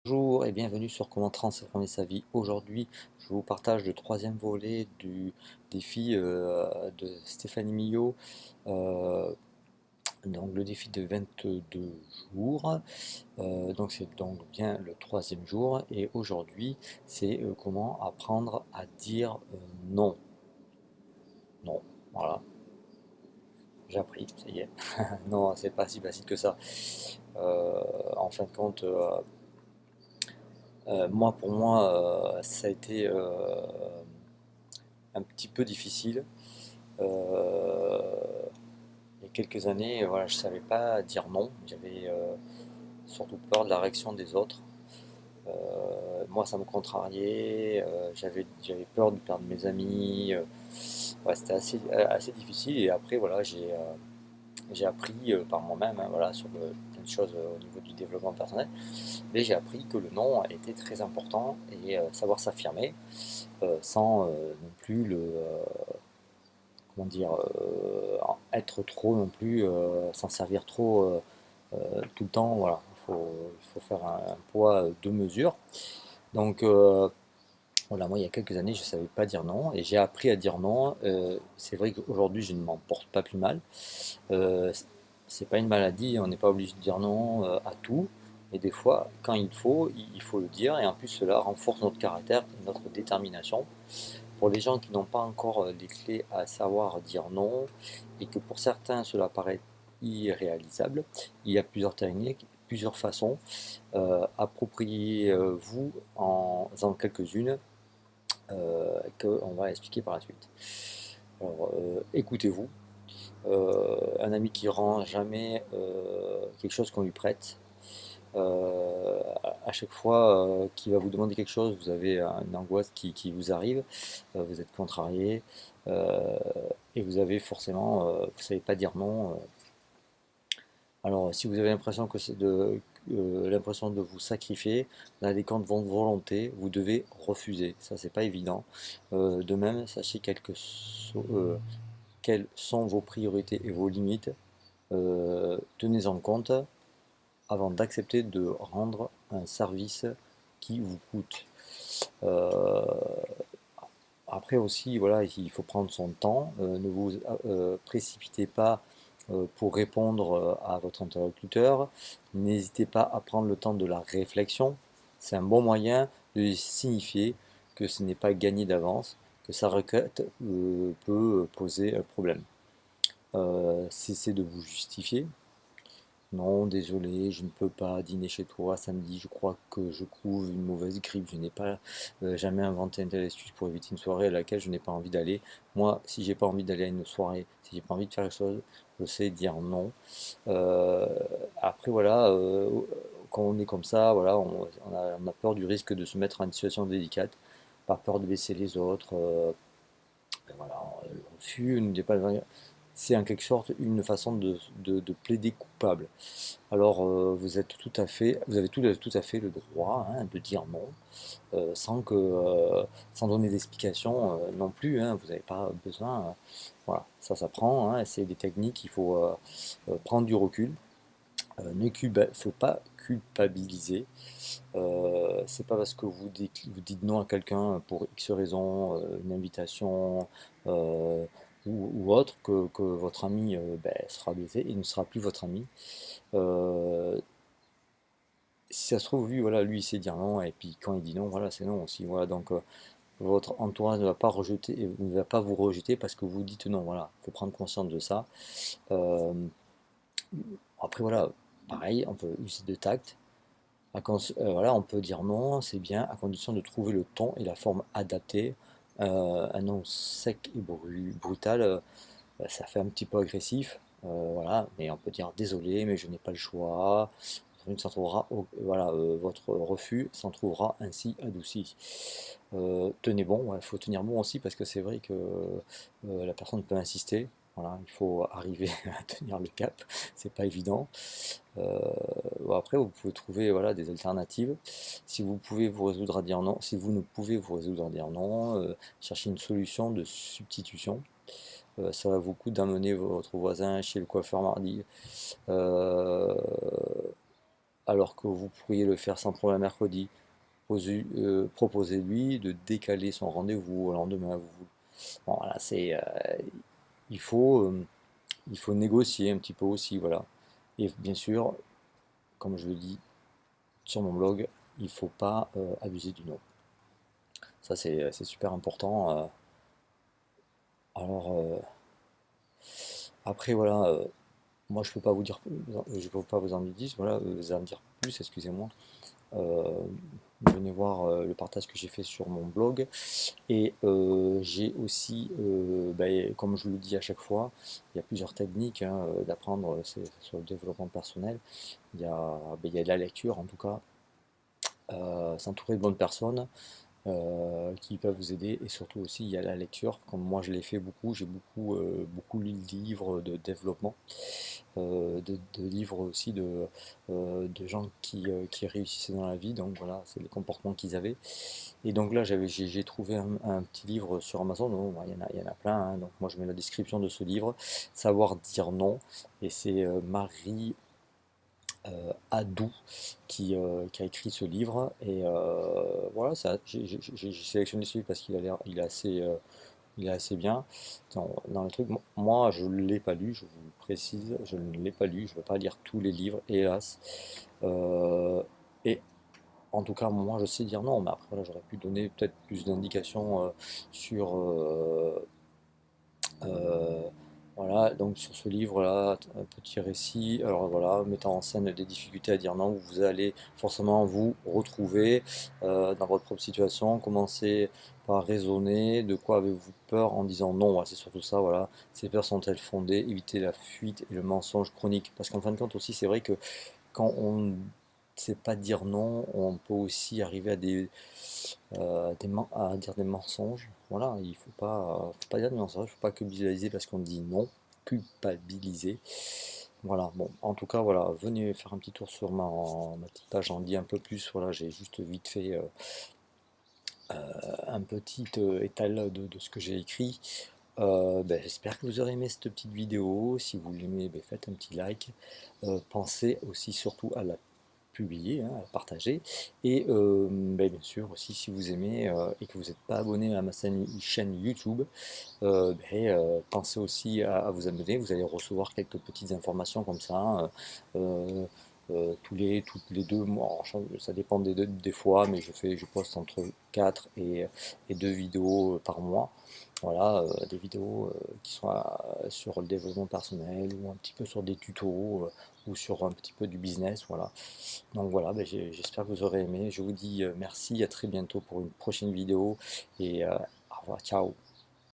Bonjour et bienvenue sur Comment transformer sa vie. Aujourd'hui, je vous partage le troisième volet du défi de Stéphanie Millot. Euh, donc le défi de 22 jours. Donc c'est donc bien le troisième jour. Et aujourd'hui, c'est comment apprendre à dire non. Non. Voilà. J'ai appris, ça y est. Non, c'est pas si facile que ça. En fin de compte, moi, pour moi, ça a été un petit peu difficile. Euh, il y a quelques années, voilà, je savais pas dire non. J'avais surtout peur de la réaction des autres. Moi, ça me contrariait. J'avais peur de perdre mes amis. Ouais, c'était assez difficile. Et après, voilà, j'ai appris par moi-même, hein, voilà, sur plein de choses au niveau du développement personnel. Mais j'ai appris que le non était très important et savoir s'affirmer sans non plus comment dire, être trop non plus, s'en servir trop tout le temps. Voilà, il faut faire un poids de mesure. Donc voilà, moi il y a quelques années je ne savais pas dire non et j'ai appris à dire non. C'est vrai qu'aujourd'hui je ne m'en porte pas plus mal. Euh, c'est pas une maladie, on n'est pas obligé de dire non à tout. Et des fois, quand il faut le dire. Et en plus, cela renforce notre caractère et notre détermination. Pour les gens qui n'ont pas encore les clés à savoir dire non, et que pour certains cela paraît irréalisable, il y a plusieurs techniques, plusieurs façons. Appropriez-vous en quelques-unes qu'on va expliquer par la suite. Alors, écoutez-vous. Un ami qui rend jamais quelque chose qu'on lui prête, à chaque fois qu'il va vous demander quelque chose, vous avez une angoisse qui vous arrive, vous êtes contrarié, euh, et vous avez forcément, vous ne savez pas dire non. Alors, si vous avez l'impression l'impression de vous sacrifier, dans des camps de votre volonté, vous devez refuser. Ça, c'est pas évident. De même, sachez quelles sont vos priorités et vos limites. Tenez-en compte avant d'accepter de rendre un service qui vous coûte. Euh, Après aussi, voilà, il faut prendre son temps. Ne vous précipitez pas pour répondre à votre interlocuteur. N'hésitez pas à prendre le temps de la réflexion. C'est un bon moyen de signifier que ce n'est pas gagné d'avance, que sa requête peut poser un problème. Cessez de vous justifier. Non, désolé, je ne peux pas dîner chez toi samedi. Je crois que je couvre une mauvaise grippe. Je n'ai pas jamais inventé une telle excuse pour éviter une soirée à laquelle je n'ai pas envie d'aller. Moi, si j'ai pas envie d'aller à une soirée, si j'ai pas envie de faire quelque chose, je sais dire non. Euh, Après, voilà, quand on est comme ça, voilà, on a peur du risque de se mettre en une situation délicate, par peur de blesser les autres. Voilà, le refus n'est pas c'est en quelque sorte une façon de plaider coupable. Alors vous avez tout à fait le droit, hein, de dire non, sans donner d'explication non plus, hein, vous n'avez pas besoin. Voilà, ça s'apprend, hein, c'est des techniques, il faut prendre du recul. Faut pas culpabiliser. C'est pas parce que vous dites non à quelqu'un pour X raison, une invitation euh, ou autre, que votre ami sera blessé et ne sera plus votre ami. Euh, Si ça se trouve, lui, voilà, lui, il sait dire non, et puis quand il dit non, voilà, c'est non aussi. Voilà, donc votre entourage ne va pas rejeter, ne va pas vous rejeter parce que vous dites non. Voilà, il faut prendre conscience de ça. Euh, Après, voilà, pareil, on peut user de tact. Voilà, on peut dire non, c'est bien, à condition de trouver le ton et la forme adaptée. Un non sec et brutal, ça fait un petit peu agressif, voilà, mais on peut dire désolé, mais je n'ai pas le choix. Voilà, votre refus s'en trouvera ainsi adouci. Tenez bon, il faut tenir bon aussi parce que c'est vrai que la personne peut insister. Voilà, il faut arriver à tenir le cap, c'est pas évident. Euh, bon, après, vous pouvez trouver, voilà, des alternatives. Si vous pouvez vous résoudre à dire non, si vous ne pouvez vous résoudre à dire non, cherchez une solution de substitution. Ça va vous coûter d'amener votre voisin chez le coiffeur mardi. Euh, alors que vous pourriez le faire sans problème mercredi. Proposez-lui de décaler son rendez-vous au lendemain. Bon, voilà, il faut, euh, il faut négocier un petit peu aussi, voilà. Et bien sûr, comme je le dis sur mon blog, il ne faut pas abuser du non. Ça, c'est super important. Alors, après, voilà, moi, je peux pas vous dire, je peux pas vous en dire, voilà, vous en dire plus, excusez-moi. Euh, Venez voir le partage que j'ai fait sur mon blog. Et j'ai aussi, comme je le dis à chaque fois, il y a plusieurs techniques hein, d'apprendre sur le développement personnel. Il y a de la lecture en tout cas, s'entourer de bonnes personnes qui peuvent vous aider et surtout aussi il y a la lecture, comme moi je l'ai fait beaucoup, j'ai beaucoup lu de livres de développement, de livres aussi de gens qui réussissaient dans la vie, donc voilà, c'est les comportements qu'ils avaient. Et donc là, j'ai trouvé un petit livre sur Amazon. Bon, il y en a plein, hein. Donc moi, je mets la description de ce livre, Savoir dire non. Et c'est Marie Adou qui a écrit ce livre. Et voilà, j'ai sélectionné ce livre parce il est assez bien. Dans le truc, moi, je ne l'ai pas lu, je vous le précise, je ne l'ai pas lu. Je ne veux pas lire tous les livres, hélas. Euh, et en tout cas, moi, je sais dire non, mais après, voilà, j'aurais pu donner peut-être plus d'indications sur, euh, voilà, donc sur ce livre-là, un petit récit, alors voilà, mettant en scène des difficultés à dire non, où vous allez forcément vous retrouver dans votre propre situation, commencer par raisonner, de quoi avez-vous peur en disant non, voilà, c'est surtout ça, voilà, ces peurs sont-elles fondées, éviter la fuite et le mensonge chronique, parce qu'en fin de compte aussi, c'est vrai que quand on ne sait pas dire non, on peut aussi arriver à dire des mensonges. Voilà, il faut pas dire des mensonges, il faut pas culpabiliser parce qu'on dit non, culpabiliser. Voilà, bon, en tout cas, voilà, venez faire un petit tour sur ma petite page, j'en dis un peu plus. Voilà, j'ai juste vite fait un petit étal de ce que j'ai écrit. J'espère que vous aurez aimé cette petite vidéo. Si vous l'aimez, faites un petit like. Pensez aussi surtout à la publier, hein, à partager. Et bien sûr aussi si vous aimez et que vous n'êtes pas abonné à ma chaîne YouTube, pensez aussi à vous abonner. Vous allez recevoir quelques petites informations comme ça. Toutes les 2 mois, alors, ça dépend des fois, mais je poste entre 4 et 2 vidéos par mois. Voilà, des vidéos qui sont sur le développement personnel ou un petit peu sur des tutos ou sur un petit peu du business. Voilà. Donc voilà, j'espère que vous aurez aimé. Je vous dis merci, à très bientôt pour une prochaine vidéo et au revoir, ciao.